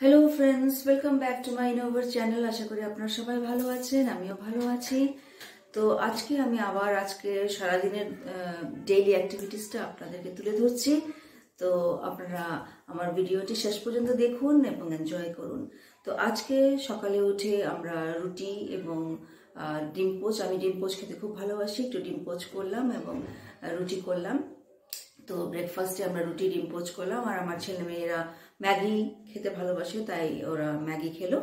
Hello friends, welcome back to my Inovar channel. আশা করি আপনারা সবাই ভালো আছেন, আমিও ভালো আছি। তো আজকে আমি আবার সারাদিনের ডেইলি অ্যাক্টিভিটিসটা আপনাদেরকে তুলে ধরছি। তো আপনারা আমার ভিডিওটি শেষ পর্যন্ত দেখুন এবং এনজয় করুন। তো আজকে সকালে উঠে আমরা রুটি এবং ডিম পোচ, আমি ডিম পোচ খেতে খুব ভালোবাসি, একটু ডিম পোচ করলাম এবং রুটি করলাম। তো ব্রেকফাস্টে আমরা রুটি ডিম পোচ করলাম, আর আমার ছেলে মেয়েরা ম্যাগি খেতে ভালোবাসে, তাই ওরা ম্যাগি খেলো।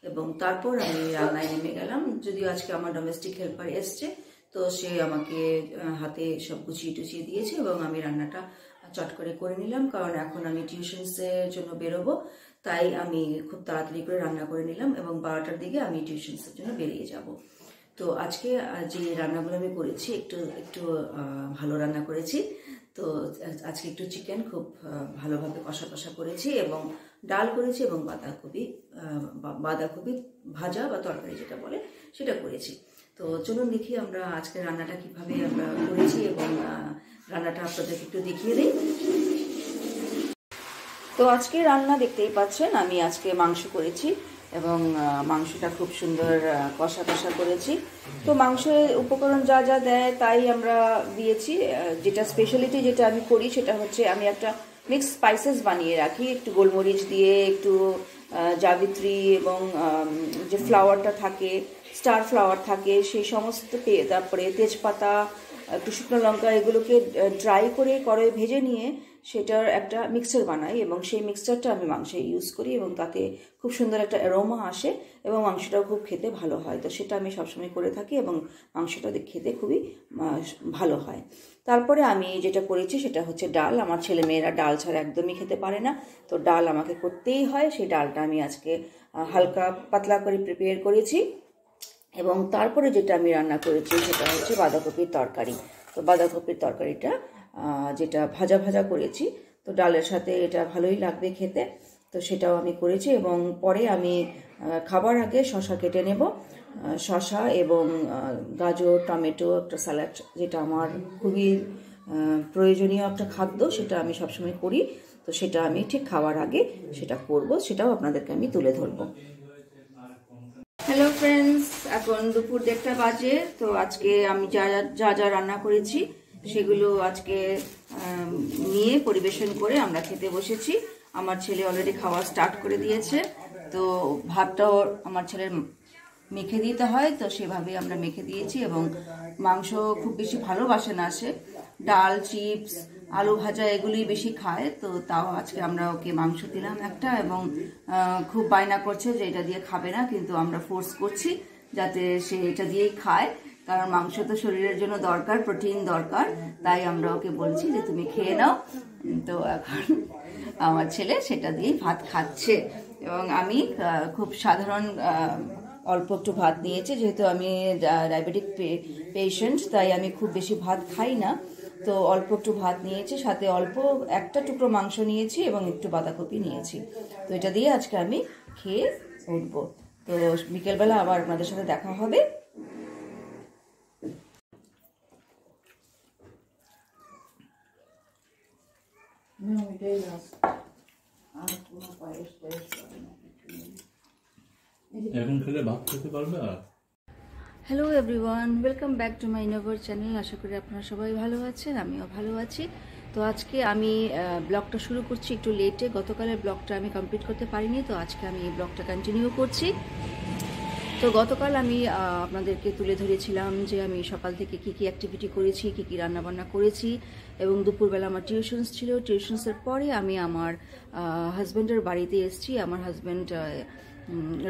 এবং তারপর আমি রান্নায় নেমে গেলাম। যদিও আজকে আমার ডোমেস্টিক হেল্পার এসছে, তো সে আমাকে হাতে সব গুছিয়ে টুচিয়ে দিয়েছে এবং আমি রান্নাটা চট করে নিলাম, কারণ এখন আমি টিউশনসের জন্য বেরোবো। তাই আমি খুব তাড়াতাড়ি করে রান্না করে নিলাম এবং 12টার দিকে আমি টিউশনসের জন্য বেরিয়ে যাব। তো আজকে যে রান্নাগুলো আমি করেছি একটু একটু ভালো রান্না করেছি। তো আজকে একটু চিকেন খুব ভালোভাবে কষা করেছি এবং ডাল করেছি এবং বাঁধাকপি ভাজা বা তরকারি যেটা বলে সেটা করেছি। তো চলুন দেখি আমরা আজকে রান্নাটা কিভাবে আমরা করেছি এবং রান্নাটা আপনাদেরকে একটু দেখিয়ে দিই। তো আজকে রান্না দেখতেই পাচ্ছেন, আমি আজকে মাংস করেছি এবং মাংসটা খুব সুন্দর কষা করেছি। তো মাংসের উপকরণ যা যা দেয় তাই আমরা দিয়েছি। যেটা স্পেশালিটি যেটা আমি করি সেটা হচ্ছে আমি একটা মিক্স স্পাইসেস বানিয়ে রাখি, একটু গোলমরিচ দিয়ে, একটু জাবিত্রী এবং যে ফ্লাওয়ারটা থাকে, স্টার ফ্লাওয়ার থাকে, সেই সমস্ত, তারপরে তেজপাতা, একটু শুকনো লঙ্কা, এগুলোকে ড্রাই করে কড়াইয়ে ভেজে নিয়ে সেটার একটা মিক্সচার বানাই এবং সেই মিক্সচারটা আমি মাংসে ইউজ করি এবং তাতে খুব সুন্দর একটা অ্যারোমা আসে এবং মাংসটাও খুব খেতে ভালো হয়। তো সেটা আমি সবসময় করে থাকি এবং মাংসটা খেতে খুবই ভালো হয়। তারপরে আমি যেটা করেছি সেটা হচ্ছে ডাল। আমার ছেলে মেয়েরা ডাল ছাড়া একদমই খেতে পারে না, তো ডাল আমাকে করতেই হয়। সেই ডালটা আমি আজকে হালকা পাতলা করে প্রিপেয়ার করেছি। এবং তারপরে যেটা আমি রান্না করেছি সেটা হচ্ছে বাঁধাকপির তরকারি। তো বাঁধাকপির তরকারিটা যেটা ভাজা করেছি, তো ডালের সাথে এটা ভালোই লাগবে খেতে, তো সেটাও আমি করেছি। এবং পরে আমি খাবার আগে শসা কেটে নেব, শসা এবং গাজর, টমেটো, একটা স্যালাড, যেটা আমার খুবই প্রয়োজনীয় একটা খাদ্য, সেটা আমি সবসময় করি। তো সেটা আমি ঠিক খাওয়ার আগে সেটা করব, সেটাও আপনাদেরকে আমি তুলে ধরবো। হ্যালো ফ্রেন্ডস, এখন দুপুর 1:30 বাজে। তো আজকে আমি যা রান্না করেছি সেগুলো আজকে নিয়ে পরিবেশন করে আমরা খেতে বসেছি। আমার ছেলে অলরেডি খাওয়া স্টার্ট করে দিয়েছে। তো ভাতটাও আমার ছেলের মেখে দিতে হয়, তো সেভাবেই আমরা মেখে দিয়েছি। এবং মাংস খুব বেশি ভালোবাসে না সে, ডাল, চিপস, আলু ভাজা এগুলোই বেশি খায়। তো তাও আজকে আমরা ওকে মাংস দিলাম একটা, এবং খুব বায়না করছে যে এটা দিয়ে খাবে না, কিন্তু আমরা ফোর্স করছি যাতে সে এটা দিয়েই খায়, কারণ মাংস তো শরীরের জন্য দরকার, প্রোটিন দরকার। তাই আমরা ওকে বলছি যে তুমি খেয়ে নাও। তো এখন আমার ছেলে সেটা দিয়েই ভাত খাচ্ছে এবং আমি খুব সাধারণ অল্প একটু ভাত নিয়েছি, যেহেতু আমি ডায়াবেটিক পেশেন্ট, তাই আমি খুব বেশি ভাত খাই না। তো অল্প একটু ভাত নিয়েছি, সাথে অল্প একটা টুকরো মাংস নিয়েছি এবং একটু বাঁধাকপি নিয়েছি। তো এটা দিয়ে আজকে আমি খেয়ে উঠবো। তো বিকেলবেলা আবার আপনাদের সাথে দেখা হবে। Hello everyone, welcome back to my Inovar channel. আশা করি আপনারা সবাই ভালো আছেন, আমিও ভালো আছি। তো আজকে আমি ব্লগটা শুরু করছি একটু লেটে। গতকালের ব্লগটা আমি কমপ্লিট করতে পারিনি, তো আজকে আমি এই ব্লগটা কন্টিনিউ করছি। তো গতকাল আমি আপনাদেরকে তুলে ধরেছিলাম যে আমি সকাল থেকে কি অ্যাক্টিভিটি করেছি, কি রান্নাবান্না করেছি, এবং দুপুরবেলা আমার টিউশনস ছিল। টিউশনসের পরে আমি আমার হাজব্যান্ডের বাড়িতে এসেছি। আমার হাজব্যান্ড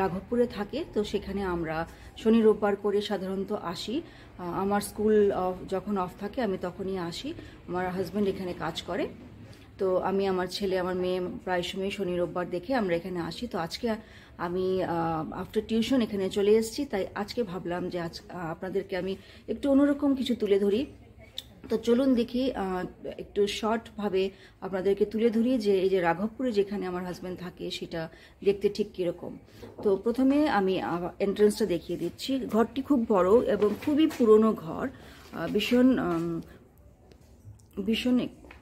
রাঘবপুরে থাকে, তো সেখানে আমরা শনি রোববার করে সাধারণত আসি। আমার স্কুল যখন অফ থাকে আমি তখনই আসি। আমার হাজব্যান্ড এখানে কাজ করে, তো আমি, আমার ছেলে, আমার মেয়ে প্রায় সময় শনি রোববার দেখে আমরা এখানে আসি। তো আজকে আমি আফটার টিউশন এখানে চলে এসেছি, তাই আজকে ভাবলাম যে আপনাদেরকে আমি একটু অন্যরকম কিছু তুলে ধরি। তো চলুন দেখি একটু শর্টভাবে আপনাদেরকে তুলে ধরি যে এই যে রাঘবপুরে যেখানে আমার হাজব্যান্ড থাকে সেটা দেখতে ঠিক কীরকম। তো প্রথমে আমি এন্ট্রান্সটা দেখিয়ে দিচ্ছি। ঘরটি খুব বড় এবং খুবই পুরনো ঘর, ভীষণ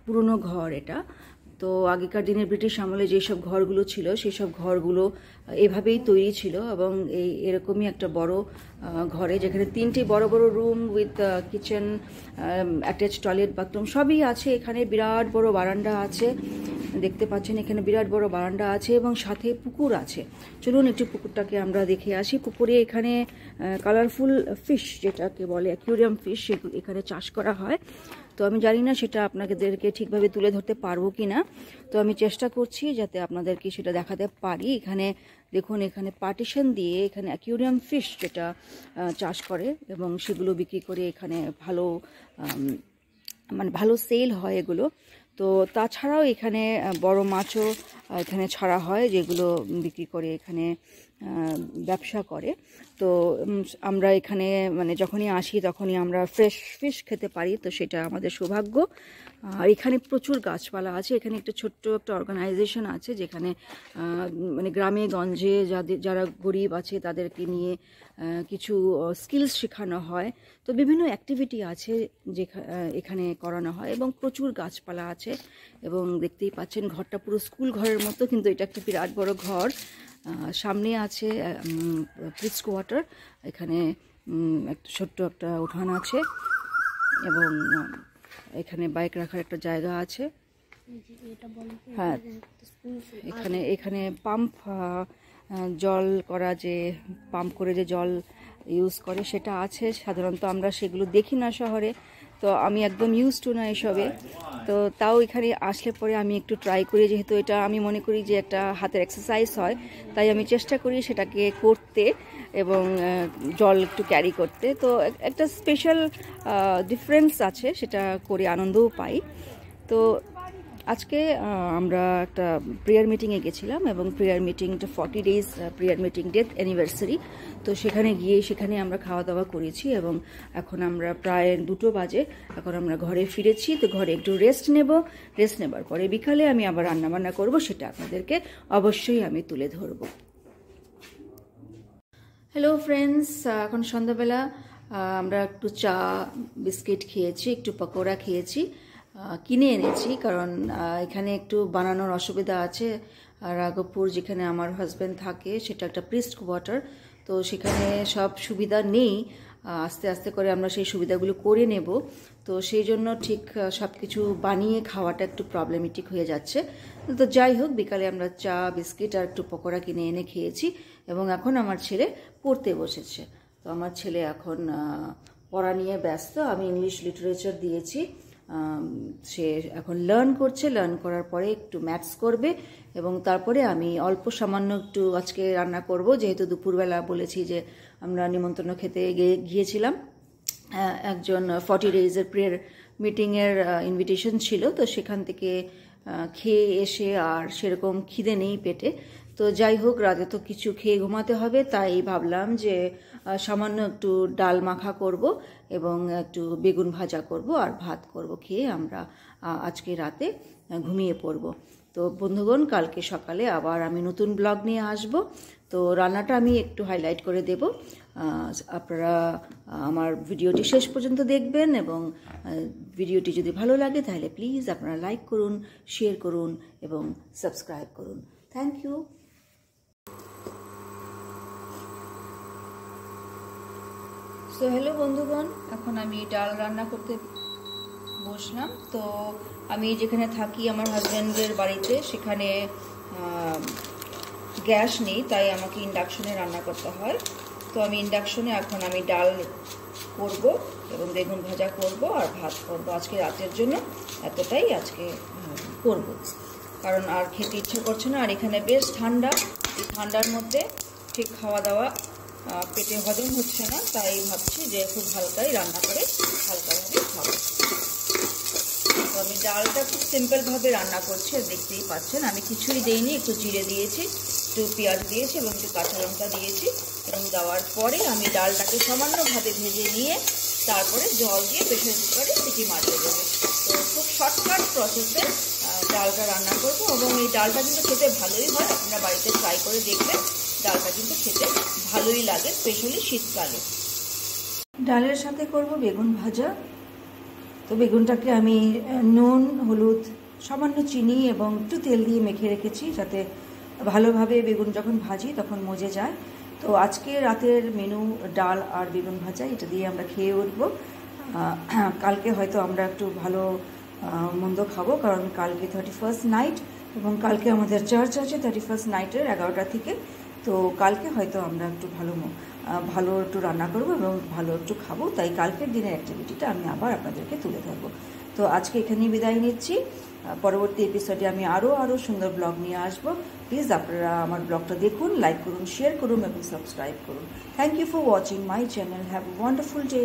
পুরনো ঘর এটা। তো আগেকার দিনের ব্রিটিশ আমলে যেসব ঘরগুলো ছিল সেই সব ঘরগুলো এভাবেই তৈরি ছিল এবং এরকমই একটা বড় ঘরে যেখানে 3টি বড় বড় room with kitchen, attach toilet, bathroom সবই আছে। এখানে বিরাট বড় বারান্দা আছে, দেখতে পাচ্ছেন এখানে বিরাট বড় বারান্দা আছে এবং সাথে পুকুর আছে। চলুন একটু পুকুরটাকে আমরা দেখে আসি। পুকুরে এখানে কালারফুল ফিশ, যেটাকে বলে অ্যাকুয়ারিয়াম ফিশ, এখানে চাষ করা হয়। তো আমি জানি না সেটা আপনাদেরকে ঠিকভাবে তুলে ধরতে পারবো কি না, তো আমি চেষ্টা করছি যাতে আপনাদেরকে সেটা দেখাতে পারি। এখানে দেখুন, এখানে পার্টিশন দিয়ে এখানে অ্যাকুয়ারিয়াম ফিশ যেটা চাষ করে এবং সেগুলো বিক্রি করে এখানে ভালো সেল হয় এগুলো। তো তাছাড়াও এখানে বড় মাছও এখানে ছাড়া হয়, যেগুলো বিক্রি করে এখানে ব্যবসা করে। তো আমরা এখানে যখনই আসি তখনই আমরা ফ্রেশ ফিশ খেতে পারি, তো সেটা আমাদের সৌভাগ্য। আর এখানে প্রচুর গাছপালা আছে। এখানে একটা ছোট্ট একটা অর্গানাইজেশন আছে যেখানে গ্রামে গঞ্জে যারা গরিব আছে তাদেরকে নিয়ে কিছু স্কিলস শেখানো হয়। তো বিভিন্ন অ্যাক্টিভিটি আছে এখানে করানো হয় এবং প্রচুর গাছপালা আছে। এবং দেখতেই পাচ্ছেন ঘরটা পুরো স্কুল ঘরের মতো, কিন্তু এটা একটা বিরাট বড় ঘর। সামনে আছে প্রিস্ট কোয়ার্টার, এখানে একটা ছোট্ট একটা উঠান আছে এবং এখানে বাইক রাখার একটা জায়গা আছে। হ্যাঁ, এখানে পাম্প, জল করা, যে পাম্প করে যে জল ইউজ করে সেটা আছে। সাধারণত আমরা সেগুলো দেখি না শহরে, তো আমি একদম ইউজ টু না এসবে। তো তাও এখানে আসলে পরে আমি একটু ট্রাই করি, যেহেতু এটা আমি মনে করি যে একটা হাতের এক্সারসাইজ হয়, তাই আমি চেষ্টা করি সেটাকে করতে এবং জল একটু ক্যারি করতে। তো একটা স্পেশাল ডিফারেন্স আছে, সেটা করে আনন্দও পাই। তো আজকে আমরা একটা প্রেয়ার মিটিংয়ে গেছিলাম এবং প্রেয়ার মিটিংটা 40 days prayer meeting, death anniversary. তো সেখানে আমরা খাওয়া দাওয়া করেছি এবং এখন আমরা প্রায় 2টো বাজে, এখন আমরা ঘরে ফিরেছি। তো ঘরে একটু রেস্ট নেবার পরে বিকালে আমি আবার রান্নাবান্না করব, সেটা আপনাদেরকে অবশ্যই আমি তুলে ধরব। হ্যালো ফ্রেন্ডস, এখন সন্ধ্যাবেলা আমরা একটু চা বিস্কিট খেয়েছি, একটু পকোড়া খেয়েছি। কিনে এনেছি কারণ এখানে একটু বানানোর অসুবিধা আছে। রাঘবপুর যেখানে আমার হাজব্যান্ড থাকে সেটা একটা প্রিস্ট কোয়ার্টার, তো সেখানে সব সুবিধা নেই। আস্তে আস্তে করে আমরা সেই সুবিধাগুলো করে নেব। তো সেই জন্য ঠিক সব কিছু বানিয়ে খাওয়াটা একটু প্রবলেমেটিক হয়ে যাচ্ছে। তো যাই হোক, বিকালে আমরা চা বিস্কিট আর একটু পকোড়া কিনে এনে খেয়েছি এবং এখন আমার ছেলে পড়তে বসেছে। তো আমার ছেলে এখন পড়া নিয়ে ব্যস্ত। আমি ইংলিশ লিটারেচার দিয়েছি, সে এখন লার্ন করছে। লার্ন করার পরে একটু ম্যাথস করবে এবং তারপরে আমি অল্প সামান্য একটু আজকে রান্না করব, যেহেতু দুপুরবেলা বলেছি যে আমরা নিমন্ত্রণ খেতে গিয়েছিলাম। একজন 40 ডেজের প্রেয়ার মিটিংয়ের ইনভিটেশন ছিল, তো সেখান থেকে খেয়ে এসে আর সেরকম খিদে নেই পেটে। তো যাই হোক, রাতে তো কিছু খেয়ে ঘুমাতে হবে, তাই ভাবলাম যে সামান্য একটু ডাল মাখা করব এবং একটু বেগুন ভাজা করব আর ভাত করব, খেয়ে আমরা আজকে রাতে ঘুমিয়ে পড়ব। তো বন্ধুগণ, কালকে সকালে আবার আমি নতুন ব্লগ নিয়ে আসব। তো রান্নাটা আমি একটু হাইলাইট করে দেব, আপনারা আমার ভিডিওটি শেষ পর্যন্ত দেখবেন এবং ভিডিওটি যদি ভালো লাগে তাহলে প্লিজ আপনারা লাইক করুন, শেয়ার করুন এবং সাবস্ক্রাইব করুন। Thank you. সো হ্যালো বন্ধুগণ, এখন আমি ডাল রান্না করতে বসলাম। তো আমি যেখানে থাকি আমার হাজব্যান্ডের বাড়িতে, সেখানে গ্যাস নেই, তাই আমাকে ইন্ডাকশনে রান্না করতে হয়। তো আমি ইন্ডাকশনে এখন আমি ডাল করব এবং বেগুন ভাজা করব আর ভাত করব। আজকে রাতের জন্য এতটাই আজকে করব, কারণ আর খেতে ইচ্ছে করছে না। আর এখানে বেশ ঠান্ডা, এই ঠান্ডার মধ্যে ঠিক খাওয়া দাওয়া পেটে হজম হচ্ছে না, তাই ভাবছি যে খুব হালকাই রান্না করে হালকাভাবে খাবো। তো আমি ডালটা খুব সিম্পলভাবে রান্না করছি, আর দেখতেই পাচ্ছেন আমি কিছুই দিইনি, একটু জিরে দিয়েছি, একটু পেঁয়াজ দিয়েছি এবং একটু কাঁচা লঙ্কা দিয়েছি এবং দেওয়ার পরে আমি ডালটাকে সামান্যভাবে ভেজে নিয়ে তারপরে জল দিয়ে প্রেসার কুকারে সিটি মারিয়ে দেবো। তো খুব শর্টকাট প্রসেসে ডালটা রান্না করব এবং এই ডালটা কিন্তু খেতে ভালোই হয়, আপনারা বাড়িতে ট্রাই করে দেখবেন। ডালটা কিন্তু খেতে ভালোই লাগে, স্পেশালি শীতকালে। ডালের সাথে করব বেগুন ভাজা। তো বেগুনটাকে আমি নুন হলুদ সামান্য চিনি এবং একটু তেল দিয়ে মেখে রেখেছি, যাতে ভালোভাবে বেগুন যখন ভাজি তখন মজে যায়। তো আজকে রাতের মেনু ডাল আর বেগুন ভাজা, এটা দিয়ে আমরা খেয়ে উঠব। কালকে হয়তো আমরা একটু ভালো মন্দ খাবো, কারণ কালকে 31st নাইট এবং কালকে আমাদের চার্চ আছে 31st নাইটের 11টা থেকে। তো কালকে হয়তো আমরা একটু ভালো একটু রান্না করবো এবং ভালো একটু খাবো। তাই কালকের দিনের অ্যাক্টিভিটিটা আমি আবার আপনাদেরকে তুলে ধরবো। তো আজকে এখানেই বিদায় নিচ্ছি। পরবর্তী এপিসোডে আমি আরও সুন্দর ব্লগ নিয়ে আসবো। প্লিজ আপনারা আমার ব্লগটা দেখুন, লাইক করুন, শেয়ার করুন এবং সাবস্ক্রাইব করুন। Thank you for watching my channel. Have a wonderful day.